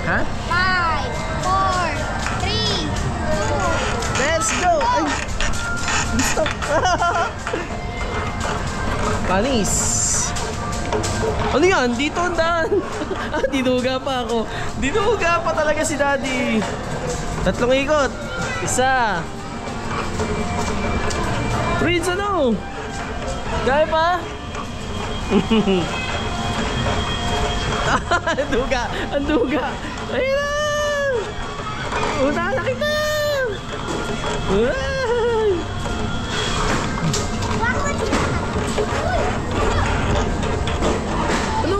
Ha? 5, 4, 3, 2. Let's go! Ay! Stop! Panis! Ano yan? Dito ang daan! Dinuga pa ako. Dinuga pa talaga si Daddy. 3 ikot. Isa. Prince, ano? Gaya pa? Ang duga! Ang duga! Ayun na! Una na kita! Ay! Ano?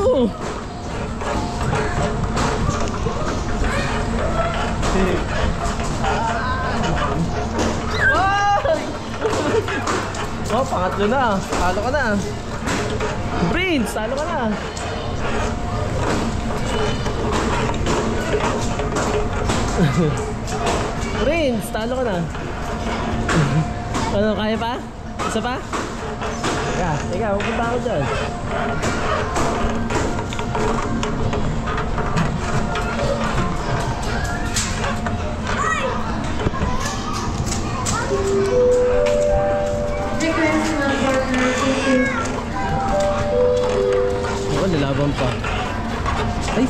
Oh, pangatlo na. Talo ka na. Prince, talo ka na. Prince, talo ka na. Ano, kaya pa? Isa pa? Teka, pupunta ako dyan. Ako, lalaban pa. Ay!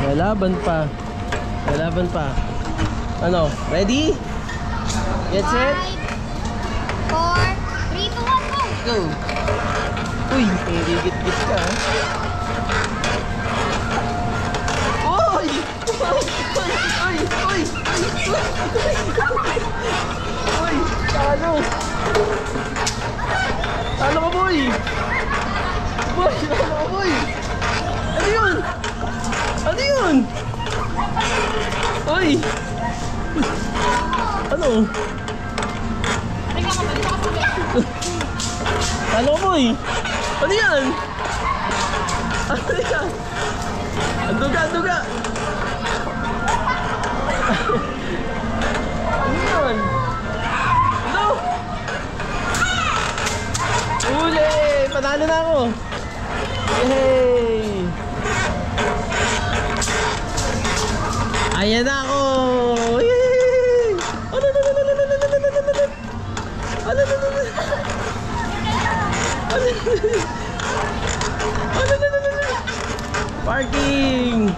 Lalaban pa. Lalaban pa. Ano? Ready? Get set? 5, 4, 3, 2, 1, go! Go! Uy! Gigit-git ka. Uy! Uy! Uy! Uy! Talo! Talo ka, boy! Boy! Talo ka, boy! Ano yun? Ano yun? Uy! Ano? Talo ka, boy! Ano yan? Ano yan? Ang duga, ang duga! Ano yan? Ano? Uli! Panalo na ako! Yay! Ayan na ako! Yay! Ano? Parking!